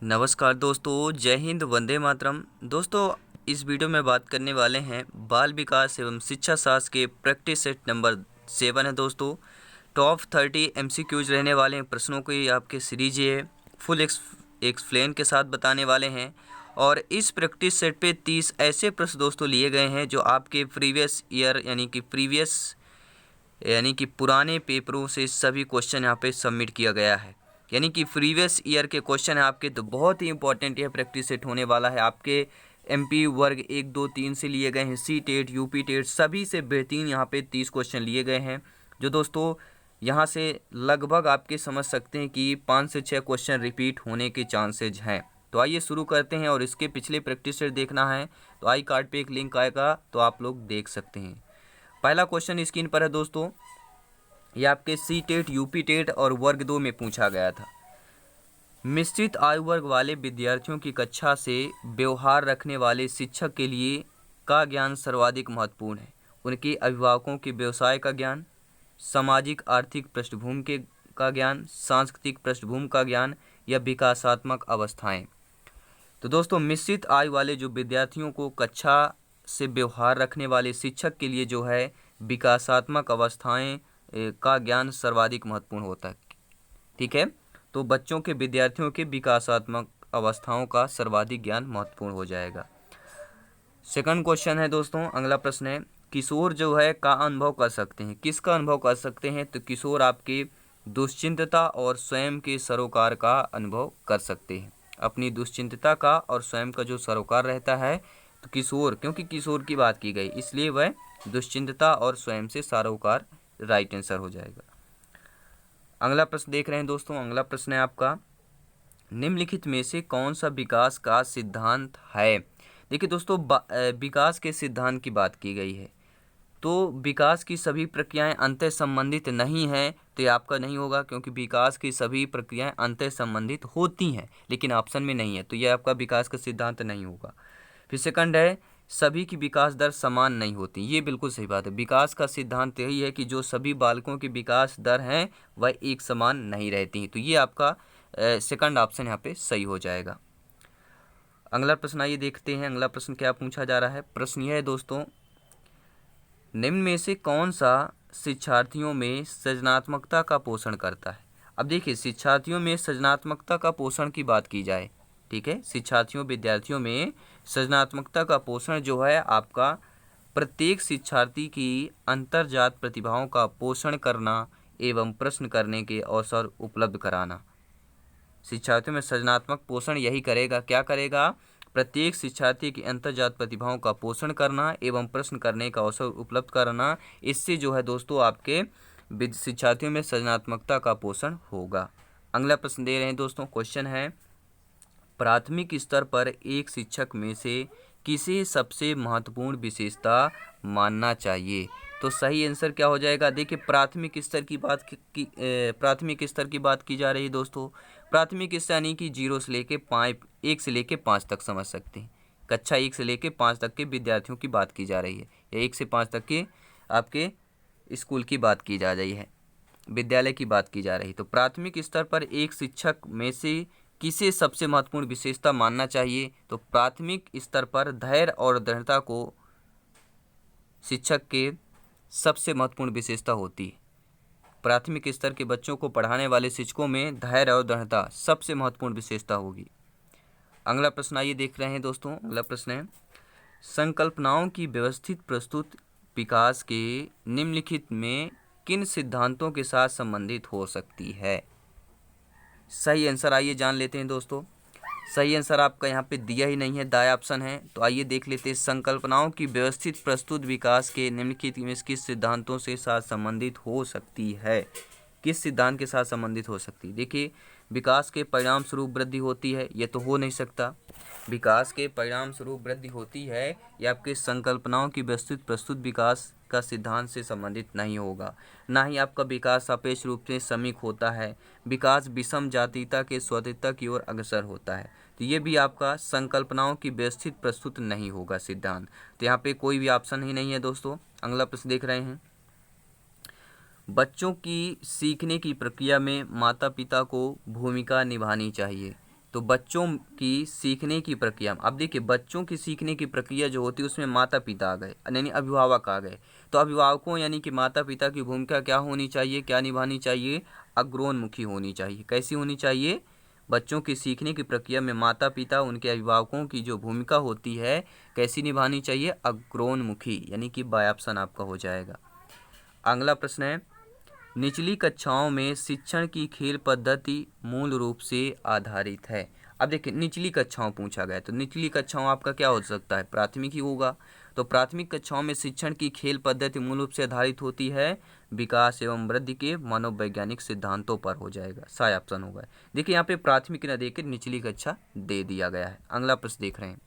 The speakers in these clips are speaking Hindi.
नमस्कार दोस्तों, जय हिंद, वंदे मातरम। दोस्तों, इस वीडियो में बात करने वाले हैं बाल विकास एवं शिक्षा शास्त्र के प्रैक्टिस सेट नंबर 7 है दोस्तों। टॉप 30 एमसीक्यूज रहने वाले हैं, प्रश्नों की आपके सीरीज ये है। फुल एक्सप्लेन के साथ बताने वाले हैं। और इस प्रैक्टिस सेट पे 30 ऐसे प्रश्न दोस्तों लिए गए हैं जो आपके प्रीवियस ईयर यानी कि पुराने पेपरों से सभी क्वेश्चन यहाँ पे सबमिट किया गया है। यानी कि प्रीवियस ईयर के क्वेश्चन है आपके, तो बहुत ही इंपॉर्टेंट यह प्रैक्टिस सेट होने वाला है। आपके एमपी वर्ग 1, 2, 3 से लिए गए हैं, सी टेट, यूपी टेट, सभी से बेहतरीन यहाँ पे 30 क्वेश्चन लिए गए हैं, जो दोस्तों यहाँ से लगभग आपके समझ सकते हैं कि 5 से 6 क्वेश्चन रिपीट होने के चांसेज हैं। तो आइए शुरू करते हैं। और इसके पिछले प्रैक्टिस सेट देखना है तो आई कार्ड पे एक लिंक आएगा, तो आप लोग देख सकते हैं। पहला क्वेश्चन स्क्रीन पर है दोस्तों, ये आपके सी टेट, यूपी टेट और वर्ग 2 में पूछा गया था। मिश्रित आयु वर्ग वाले विद्यार्थियों की कक्षा से व्यवहार रखने वाले शिक्षक के लिए का ज्ञान सर्वाधिक महत्वपूर्ण है? उनके अभिभावकों के व्यवसाय का ज्ञान, सामाजिक आर्थिक पृष्ठभूमि का ज्ञान, सांस्कृतिक पृष्ठभूमि का ज्ञान या विकासात्मक अवस्थाएं। तो दोस्तों, मिश्रित आयु वाले जो विद्यार्थियों को कक्षा से व्यवहार रखने वाले शिक्षक के लिए जो है विकासात्मक अवस्थाएं का ज्ञान सर्वाधिक महत्वपूर्ण होता है। ठीक है, तो बच्चों के विद्यार्थियों के विकासात्मक अवस्थाओं का सर्वाधिक ज्ञान महत्वपूर्ण हो जाएगा। सेकंड क्वेश्चन है दोस्तों, अगला प्रश्न है, किशोर जो है का अनुभव कर सकते हैं? किसका अनुभव कर सकते हैं? तो किशोर आपके दुश्चिंतता और स्वयं के सरोकार का अनुभव कर सकते हैं। अपनी दुश्चिंतता का और स्वयं का जो सरोकार रहता है, तो किशोर, क्योंकि किशोर की बात की गई इसलिए वह दुश्चिंतता और स्वयं से सरोकार राइट आंसर हो जाएगा। अगला प्रश्न देख रहे हैं दोस्तों, अगला प्रश्न है आपका, निम्नलिखित में से कौन सा विकास का सिद्धांत है? देखिए दोस्तों, विकास के सिद्धांत की बात की गई है, तो विकास की सभी प्रक्रियाएं अंतः संबंधित नहीं हैं, तो ये आपका नहीं होगा, क्योंकि विकास की सभी प्रक्रियाएं अंतः संबंधित होती हैं लेकिन ऑप्शन में नहीं है, तो यह आपका विकास का सिद्धांत नहीं होगा। फिर सेकंड है, सभी की विकास दर समान नहीं होती। ये बिल्कुल सही बात है। विकास का सिद्धांत यही है कि जो सभी बालकों की विकास दर हैं वह एक समान नहीं रहती, तो ये आपका सेकंड ऑप्शन यहाँ पे सही हो जाएगा। अगला प्रश्न आइए देखते हैं, अगला प्रश्न क्या पूछा जा रहा है। प्रश्न यह है दोस्तों, निम्न में से कौन सा शिक्षार्थियों में सृजनात्मकता का पोषण करता है? अब देखिए, शिक्षार्थियों में सृजनात्मकता का पोषण की बात की जाए, ठीक है, शिक्षार्थियों विद्यार्थियों में सृजनात्मकता का पोषण जो है आपका प्रत्येक शिक्षार्थी की अंतर्जात प्रतिभाओं का पोषण करना एवं प्रश्न करने के अवसर उपलब्ध कराना। शिक्षार्थियों में सृजनात्मक पोषण यही करेगा, क्या करेगा? प्रत्येक शिक्षार्थी की अंतर्जात प्रतिभाओं का पोषण करना एवं प्रश्न करने का अवसर उपलब्ध कराना। इससे जो है दोस्तों आपके शिक्षार्थियों में सृजनात्मकता का पोषण होगा। अगला प्रश्न दे रहे हैं दोस्तों, क्वेश्चन है, प्राथमिक स्तर पर एक शिक्षक में से किसे सबसे महत्वपूर्ण विशेषता मानना चाहिए? तो सही आंसर क्या हो जाएगा? देखिए, प्राथमिक स्तर की प्राथमिक स्तर की बात की जा रही है दोस्तों। प्राथमिक स्तर यानी कि 0 से लेके 1 से लेके 5 तक समझ सकते हैं। कक्षा 1 से लेके 5 तक के विद्यार्थियों की बात की जा रही है, या 1 से 5 तक के आपके स्कूल की बात की जा रही है, विद्यालय की बात की जा रही है। तो प्राथमिक स्तर पर एक शिक्षक में से किसे सबसे महत्वपूर्ण विशेषता मानना चाहिए? तो प्राथमिक स्तर पर धैर्य और दृढ़ता को शिक्षक के सबसे महत्वपूर्ण विशेषता होती है। प्राथमिक स्तर के बच्चों को पढ़ाने वाले शिक्षकों में धैर्य और दृढ़ता सबसे महत्वपूर्ण विशेषता होगी। अगला प्रश्न आइए देख रहे हैं दोस्तों, अगला प्रश्न है, संकल्पनाओं की व्यवस्थित प्रस्तुत विकास के निम्नलिखित में किन सिद्धांतों के साथ संबंधित हो सकती है? सही आंसर आइए जान लेते हैं दोस्तों। सही आंसर आपका यहाँ पे दिया ही नहीं है, दाया ऑप्शन है। तो आइए देख लेते हैं, संकल्पनाओं की व्यवस्थित प्रस्तुत विकास के निम्नलिखित में किस सिद्धांतों से साथ संबंधित हो सकती है? किस सिद्धांत के साथ संबंधित हो सकती है? देखिए, विकास के परिणाम स्वरूप वृद्धि होती है, ये तो हो नहीं सकता। विकास के परिणाम स्वरूप वृद्धि होती है, ये आपके संकल्पनाओं की व्यवस्थित प्रस्तुत विकास का सिद्धांत से संबंधित नहीं होगा। ना ही आपका विकास सापेक्ष रूप से समीक होता है। विकास विषम जातीयता के स्वतंत्रता की ओर अग्रसर होता है, तो ये भी आपका संकल्पनाओं की व्यवस्थित प्रस्तुत नहीं होगा सिद्धांत। तो यहाँ पे कोई भी ऑप्शन ही नहीं है दोस्तों। अगला प्रश्न देख रहे हैं, बच्चों की सीखने की प्रक्रिया में माता पिता को भूमिका निभानी चाहिए। तो बच्चों की सीखने की प्रक्रिया, अब देखिए बच्चों की सीखने की प्रक्रिया जो होती है उसमें माता पिता आ गए, यानी अभिभावक आ गए। तो अभिभावकों यानी कि माता पिता की भूमिका क्या होनी चाहिए, क्या निभानी चाहिए, अग्रोन्मुखी होनी चाहिए। कैसी होनी चाहिए? बच्चों की सीखने की प्रक्रिया में माता पिता, उनके अभिभावकों की जो भूमिका होती है कैसी निभानी चाहिए? अग्रोन्मुखी, यानी कि बाय ऑप्शन आपका हो जाएगा। अगला प्रश्न है, निचली कक्षाओं में शिक्षण की खेल पद्धति मूल रूप से आधारित है। अब देखिए निचली कक्षाओं पूछा गया, तो निचली कक्षाओं आपका क्या हो सकता है? प्राथमिक ही होगा। तो प्राथमिक कक्षाओं में शिक्षण की खेल पद्धति मूल रूप से आधारित होती है विकास एवं वृद्धि के मनोवैज्ञानिक सिद्धांतों पर, हो जाएगा, साय ऑप्शन होगा। देखिए यहाँ पे प्राथमिक न देकर निचली कक्षा दे दिया गया है। अगला प्रश्न देख रहे हैं,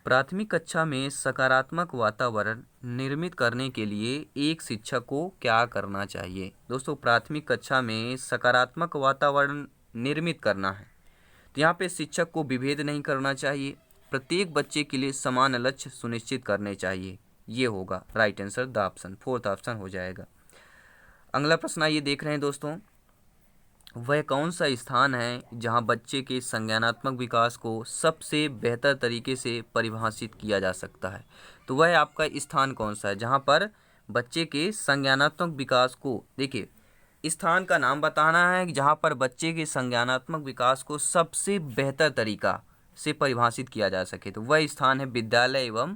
प्राथमिक कक्षा में सकारात्मक वातावरण निर्मित करने के लिए एक शिक्षक को क्या करना चाहिए? दोस्तों प्राथमिक कक्षा में सकारात्मक वातावरण निर्मित करना है तो यहाँ पे शिक्षक को विभेद नहीं करना चाहिए, प्रत्येक बच्चे के लिए समान लक्ष्य सुनिश्चित करने चाहिए। ये होगा right answer, the option, fourth option हो जाएगा। अगला प्रश्न ये देख रहे हैं दोस्तों, वह कौन सा स्थान है जहां बच्चे के संज्ञानात्मक विकास को सबसे बेहतर तरीके से परिभाषित किया जा सकता है? तो वह आपका स्थान कौन सा है जहां पर बच्चे के संज्ञानात्मक विकास को, देखिए स्थान का नाम बताना है जहां पर बच्चे के संज्ञानात्मक विकास को सबसे बेहतर तरीका से परिभाषित किया जा सके। तो वह स्थान है विद्यालय एवं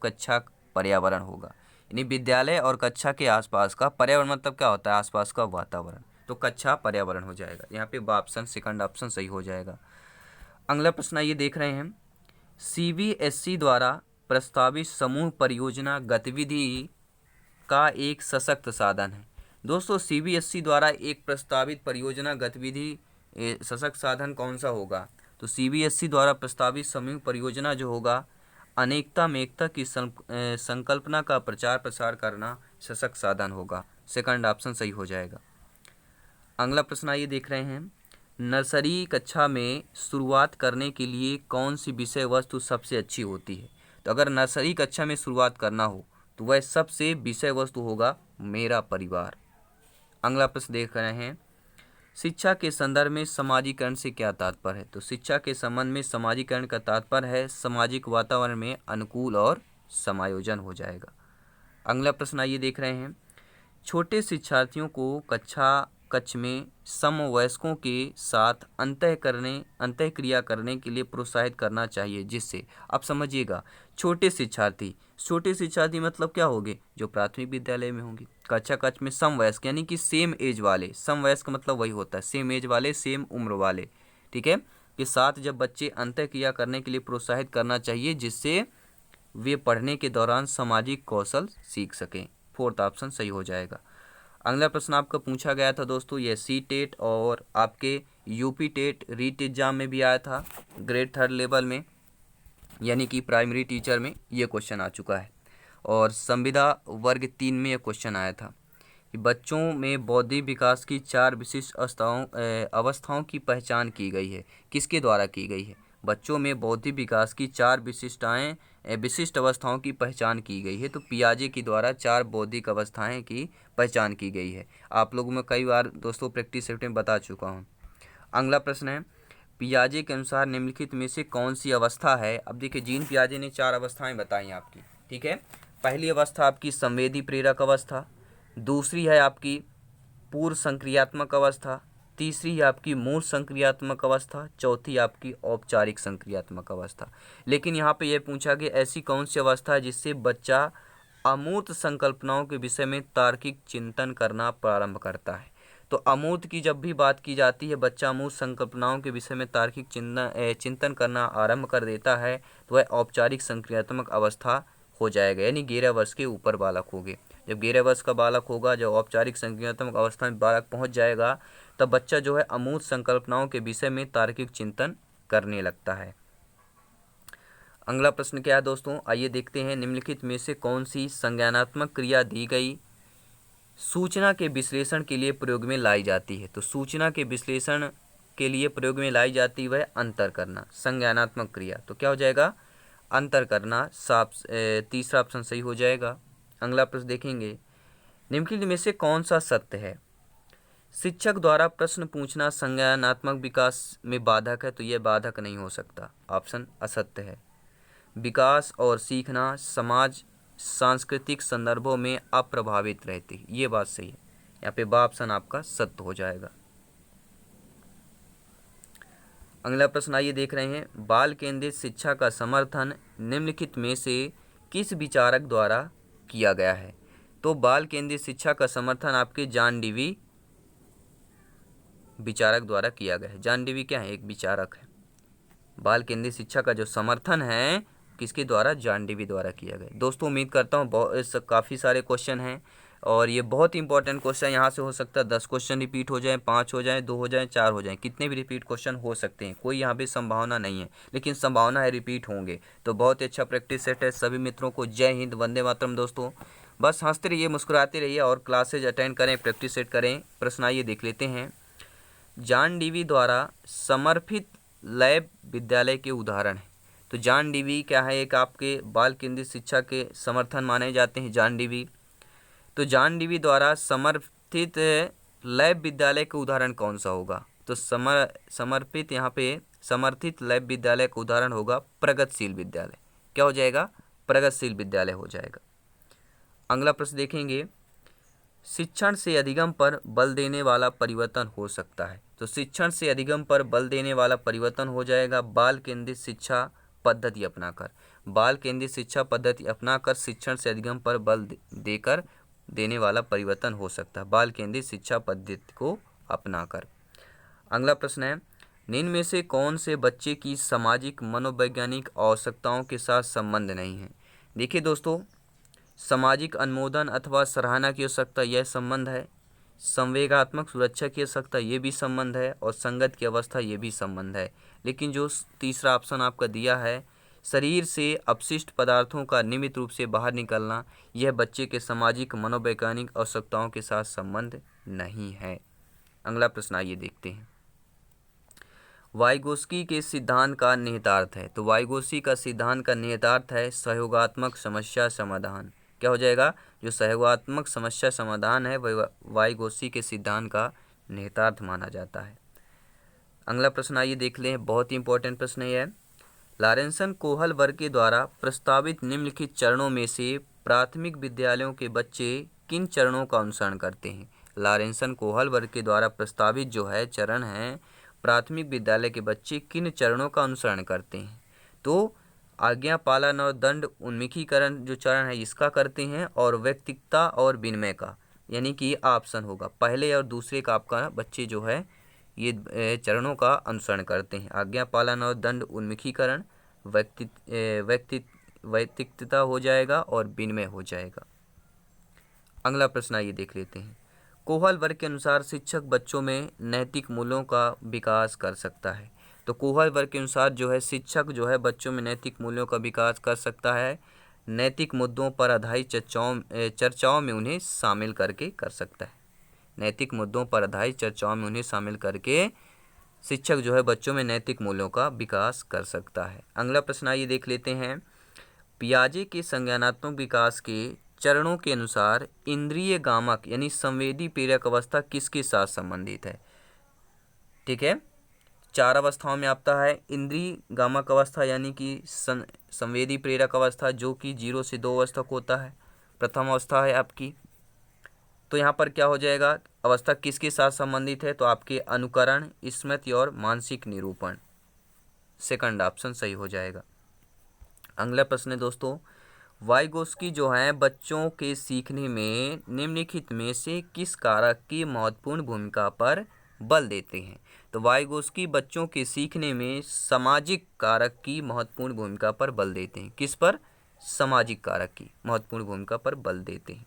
कक्षा पर्यावरण होगा, यानी विद्यालय और कक्षा के आसपास का पर्यावरण, मतलब क्या होता है? आसपास का वातावरण। तो कक्षा पर्यावरण हो जाएगा, यहाँ पे ऑप्शन सेकंड ऑप्शन सही हो जाएगा। अगला प्रश्न ये देख रहे हैं, सीबीएसई द्वारा प्रस्तावित समूह परियोजना गतिविधि का एक सशक्त साधन है। दोस्तों सीबीएसई द्वारा एक प्रस्तावित परियोजना गतिविधि सशक्त साधन कौन सा होगा? तो सीबीएसई द्वारा प्रस्तावित समूह परियोजना जो होगा, अनेकता में एकता की संकल्पना का प्रचार प्रसार करना सशक्त साधन होगा, सेकंड ऑप्शन सही हो जाएगा। अगला प्रश्न ये देख रहे हैं, नर्सरी कक्षा में शुरुआत करने के लिए कौन सी विषय वस्तु सबसे अच्छी होती है? तो अगर नर्सरी कक्षा में शुरुआत करना हो तो वह सबसे विषय वस्तु होगा मेरा परिवार। अगला प्रश्न देख रहे हैं, शिक्षा के संदर्भ में सामाजिकरण से क्या तात्पर्य है? तो शिक्षा के संबंध में सामाजिकरण का तात्पर्य है सामाजिक वातावरण में अनुकूल और समायोजन, हो जाएगा। अगला प्रश्न ये देख रहे हैं, छोटे शिक्षार्थियों को कक्ष में समवयस्कों के साथ अंतःक्रिया करने के लिए प्रोत्साहित करना चाहिए, जिससे, आप समझिएगा, छोटे शिक्षार्थी मतलब क्या होंगे? जो प्राथमिक विद्यालय में होंगे। कक्ष में समवयस्क यानी कि सेम एज वाले, समवयस्क मतलब वही होता है सेम एज वाले, सेम उम्र वाले, ठीक है, के साथ जब बच्चे अंतःक्रिया करने के लिए प्रोत्साहित करना चाहिए, जिससे वे पढ़ने के दौरान सामाजिक कौशल सीख सकें, फोर्थ ऑप्शन सही हो जाएगा। अगला प्रश्न आपका पूछा गया था दोस्तों, यह सी टेट और आपके यूपी टेट रीट एग्जाम में भी आया था, ग्रेड 3 लेवल में, यानी कि प्राइमरी टीचर में ये क्वेश्चन आ चुका है। और संविदा वर्ग 3 में ये क्वेश्चन आया था कि बच्चों में बौद्धिक विकास की 4 विशिष्ट अवस्थाओं की पहचान की गई है, किसके द्वारा की गई है? बच्चों में बौद्धिक विकास की 4 विशिष्ट अवस्थाओं की पहचान की गई है। तो पियाजे के द्वारा 4 बौद्धिक अवस्थाएं की पहचान की गई है। आप लोगों में कई बार दोस्तों प्रैक्टिस सेट में बता चुका हूँ। अगला प्रश्न है, पियाजे के अनुसार निम्नलिखित में से कौन सी अवस्था है? अब देखिए जीन पियाजे ने 4 अवस्थाएं बताई आपकी, ठीक है। पहली अवस्था आपकी संवेदी प्रेरक अवस्था, दूसरी है आपकी पूर्व संक्रियात्मक अवस्था, तीसरी है आपकी मूल संक्रियात्मक अवस्था, चौथी आपकी औपचारिक संक्रियात्मक अवस्था। लेकिन यहाँ पे यह पूछा कि ऐसी कौन सी अवस्था है जिससे बच्चा अमूर्त संकल्पनाओं के विषय में तार्किक चिंतन करना प्रारंभ करता है? तो अमूर्त की जब भी बात की जाती है, बच्चा अमूर्त संकल्पनाओं के विषय में तार्किक चिंतन करना आरंभ कर देता है, तो वह औपचारिक संक्रियात्मक अवस्था हो जाएगा, यानी 11 वर्ष के ऊपर बालक होंगे। जब 11 वर्ष का बालक होगा, जब औपचारिक संक्रियात्मक अवस्था में बालक पहुंच जाएगा, तब बच्चा जो है अमूर्त संकल्पनाओं के विषय में तार्किक चिंतन करने लगता है। अगला प्रश्न क्या है दोस्तों, आइए देखते हैं, निम्नलिखित में से कौन सी संज्ञानात्मक क्रिया दी गई सूचना के विश्लेषण के लिए प्रयोग में लाई जाती है? तो सूचना के विश्लेषण के लिए प्रयोग में लाई जाती है अंतर करना, संज्ञानात्मक क्रिया। तो क्या हो जाएगा? अंतर करना, तीसरा ऑप्शन सही हो जाएगा। अगला प्रश्न देखेंगे, निम्नलिखित में से कौन सा सत्य है? शिक्षक द्वारा प्रश्न पूछना संज्ञानात्मक विकास में बाधक है, तो यह बाधक नहीं हो सकता, ऑप्शन असत्य है। विकास और सीखना समाज सांस्कृतिक संदर्भों में अप्रभावित रहती, ये बात सही है। यहाँ पे बा ऑप्शन आपका सत्य हो जाएगा। अगला प्रश्न आइए देख रहे हैं, बाल केंद्रित शिक्षा का समर्थन निम्नलिखित में से किस विचारक द्वारा किया गया है? तो बाल केंद्रित शिक्षा का समर्थन आपके जॉन डीवी विचारक द्वारा किया गया है। जॉन डीवी क्या है? एक विचारक है। बाल केंद्रित शिक्षा का जो समर्थन है किसके द्वारा? जॉन डीवी द्वारा किया गया। दोस्तों उम्मीद करता हूँ काफ़ी सारे क्वेश्चन हैं और ये बहुत इंपॉर्टेंट क्वेश्चन, यहाँ से हो सकता है 10 क्वेश्चन रिपीट हो जाए, 5 हो जाए, 2 हो जाए, 4 हो जाए, कितने भी रिपीट क्वेश्चन हो सकते हैं, कोई यहाँ पे संभावना नहीं है, लेकिन संभावना है रिपीट होंगे। तो बहुत ही अच्छा प्रैक्टिस सेट है। सभी मित्रों को जय हिंद, वंदे मातरम। दोस्तों बस हंसते रहिए, मुस्कुराते रहिए और क्लासेज अटेंड करें, प्रैक्टिस सेट करें। प्रश्न आइए देख लेते हैं, जॉन डीवी द्वारा समर्पित लैब विद्यालय के उदाहरण है। तो जॉन डीवी क्या है? एक आपके बाल केंद्रित शिक्षा के समर्थन माने जाते हैं जॉन डीवी। तो जॉन डीवी द्वारा समर्थित लैब विद्यालय का उदाहरण कौन सा होगा? तो समर्पित यहाँ पे समर्थित लैब विद्यालय का उदाहरण होगा प्रगतिशील विद्यालय। क्या हो जाएगा? प्रगतिशील विद्यालय हो जाएगा। अगला प्रश्न देखेंगे, शिक्षण से अधिगम पर बल देने वाला परिवर्तन हो सकता है। तो शिक्षण से अधिगम पर बल देने वाला परिवर्तन हो जाएगा बाल केंद्रित शिक्षा पद्धति अपनाकर। बाल केंद्रित शिक्षा पद्धति अपनाकर शिक्षण से अधिगम पर बल देकर देने वाला परिवर्तन हो सकता है, बाल केंद्रित शिक्षा पद्धति को अपनाकर। अगला प्रश्न है, निम्न में से कौन से बच्चे की सामाजिक मनोवैज्ञानिक आवश्यकताओं के साथ संबंध नहीं है? देखिए दोस्तों, सामाजिक अनुमोदन अथवा सराहना की आवश्यकता, यह संबंध है। संवेगात्मक सुरक्षा की आवश्यकता, ये भी संबंध है। और संगत की अवस्था, ये भी संबंध है। लेकिन जो तीसरा ऑप्शन आपका दिया है, शरीर से अपशिष्ट पदार्थों का नियमित रूप से बाहर निकलना, यह बच्चे के सामाजिक मनोवैज्ञानिक आवश्यकताओं के साथ संबंध नहीं है। अगला प्रश्न आइए देखते हैं, वाइगोस्की के सिद्धांत का निहितार्थ है। तो वाइगोस्की का सिद्धांत का निहितार्थ है सहयोगात्मक समस्या समाधान। क्या हो जाएगा? जो सहयोगात्मक समस्या समाधान है वह वाइगोस्की के सिद्धांत का निहितार्थ माना जाता है। अगला प्रश्न आइए देख लें, बहुत ही इंपॉर्टेंट प्रश्न है। लॉरेंसन कोहल वर्ग के द्वारा प्रस्तावित निम्नलिखित चरणों में से प्राथमिक विद्यालयों के बच्चे किन चरणों का अनुसरण करते हैं? लॉरेंसन कोहल वर्ग के द्वारा प्रस्तावित जो है चरण है, प्राथमिक विद्यालय के बच्चे किन चरणों का अनुसरण करते हैं? तो आज्ञा पालन और दंड उन्मुखीकरण जो चरण है इसका करते हैं, और व्यक्तिकता और विनिमय का, यानी कि ऑप्शन होगा पहले और दूसरे का आपका बच्चे जो है ये चरणों का अनुसरण करते हैं। आज्ञा पालन और दंड उन्मुखीकरण, व्यक्तिकता हो जाएगा और विनिमय हो जाएगा। अगला प्रश्न आइए देख लेते हैं, कोहल वर्ग के अनुसार शिक्षक बच्चों में नैतिक मूल्यों का विकास कर सकता है। तो कोहल वर्ग के अनुसार जो है शिक्षक जो है बच्चों में नैतिक मूल्यों का विकास कर सकता है, नैतिक मुद्दों पर आधारित चर्चाओं में उन्हें शामिल करके कर सकता है। नैतिक मुद्दों पर आधारित चर्चाओं में उन्हें शामिल करके शिक्षक जो है बच्चों में नैतिक मूल्यों का विकास कर सकता है। अगला प्रश्न आइए देख लेते हैं, पियाजे के संज्ञानात्मक विकास के चरणों के अनुसार इंद्रिय गामक यानी संवेदी प्रेरक अवस्था किसके साथ संबंधित है? ठीक है, 4 अवस्थाओं में आता है इंद्रिय गामक अवस्था यानी कि संवेदी प्रेरक अवस्था, जो कि 0 से 2 वर्ष तक होता है। प्रथम अवस्था है आपकी, तो यहाँ पर क्या हो जाएगा, अवस्था किसके साथ संबंधित है? तो आपके अनुकरण, स्मृति और मानसिक निरूपण, सेकंड ऑप्शन सही हो जाएगा। अगला प्रश्न है दोस्तों, वाइगोस्की जो है बच्चों के सीखने में निम्नलिखित में से किस कारक की महत्वपूर्ण भूमिका पर बल देते हैं? तो वाइगोस्की बच्चों के सीखने में सामाजिक कारक की महत्वपूर्ण भूमिका पर बल देते हैं। किस पर? सामाजिक कारक की महत्वपूर्ण भूमिका पर बल देते हैं।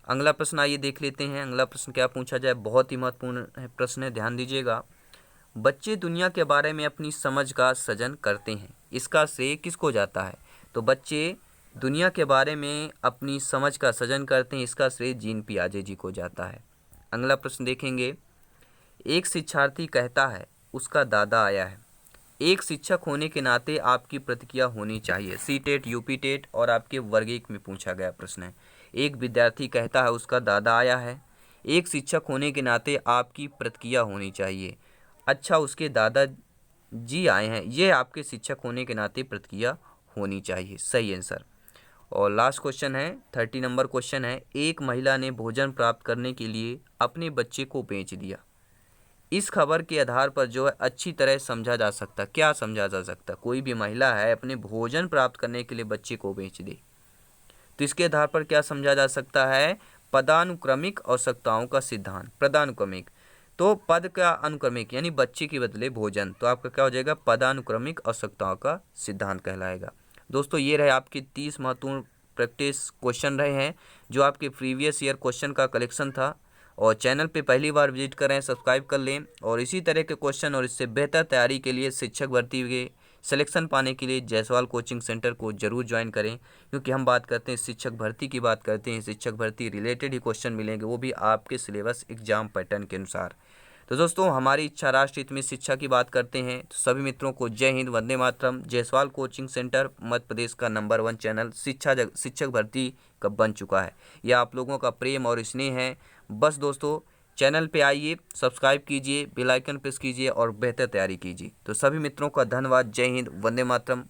अगला प्रश्न आइए देख लेते हैं, अगला प्रश्न क्या पूछा जाए, बहुत ही महत्वपूर्ण प्रश्न है, ध्यान दीजिएगा। बच्चे दुनिया के बारे में अपनी समझ का सृजन करते हैं, इसका श्रेय किसको जाता है? तो बच्चे दुनिया के बारे में अपनी समझ का सृजन करते हैं, इसका श्रेय जीन पियाजे जी को जाता है। अगला प्रश्न देखेंगे, एक शिक्षार्थी कहता है उसका दादा आया है। एक शिक्षक होने के नाते आपकी प्रतिक्रिया होनी चाहिए। सी टेट, यूपी टेट और आपके वर्ग 1 में पूछा गया प्रश्न है। एक विद्यार्थी कहता है उसका दादा आया है, एक शिक्षक होने के नाते आपकी प्रतिक्रिया होनी चाहिए। अच्छा, उसके दादाजी आए हैं, ये आपके शिक्षक होने के नाते प्रतिक्रिया होनी चाहिए। सही आंसर। और लास्ट क्वेश्चन है 30 नंबर क्वेश्चन है, एक महिला ने भोजन प्राप्त करने के लिए अपने बच्चे को बेच दिया। इस खबर के आधार पर जो है अच्छी तरह समझा जा सकता, क्या समझा जा सकता? कोई भी महिला है अपने भोजन प्राप्त करने के लिए बच्चे को बेच दे, तो इसके आधार पर क्या समझा जा सकता है? पदानुक्रमिक आवश्यकताओं का सिद्धांत। पदानुक्रमिक, तो पद का अनुक्रमिक यानी बच्चे के बदले भोजन, तो आपका क्या हो जाएगा? पदानुक्रमिक आवश्यकताओं का सिद्धांत कहलाएगा। दोस्तों ये रहे आपके 30 महत्वपूर्ण प्रैक्टिस क्वेश्चन रहे हैं, जो आपके प्रीवियस ईयर क्वेश्चन का कलेक्शन था। और चैनल पे पहली बार विजिट कर रहे हैं, सब्सक्राइब कर लें। और इसी तरह के क्वेश्चन और इससे बेहतर तैयारी के लिए शिक्षक भर्ती के सिलेक्शन पाने के लिए जायसवाल कोचिंग सेंटर को जरूर ज्वाइन करें, क्योंकि हम बात करते हैं शिक्षक भर्ती की, बात करते हैं शिक्षक भर्ती रिलेटेड ही क्वेश्चन मिलेंगे, वो भी आपके सिलेबस एग्जाम पैटर्न के अनुसार। तो दोस्तों हमारी इच्छा राष्ट्र हित में शिक्षा की बात करते हैं, तो सभी मित्रों को जय हिंद, वंदे मातरम। जायसवाल कोचिंग सेंटर मध्य प्रदेश का नंबर 1 चैनल शिक्षक भर्ती का बन चुका है। यह आप लोगों का प्रेम और स्नेह है। बस दोस्तों चैनल पे आइए, सब्सक्राइब कीजिए, बेल आइकन प्रेस कीजिए और बेहतर तैयारी कीजिए। तो सभी मित्रों का धन्यवाद। जय हिंद, वंदे मातरम।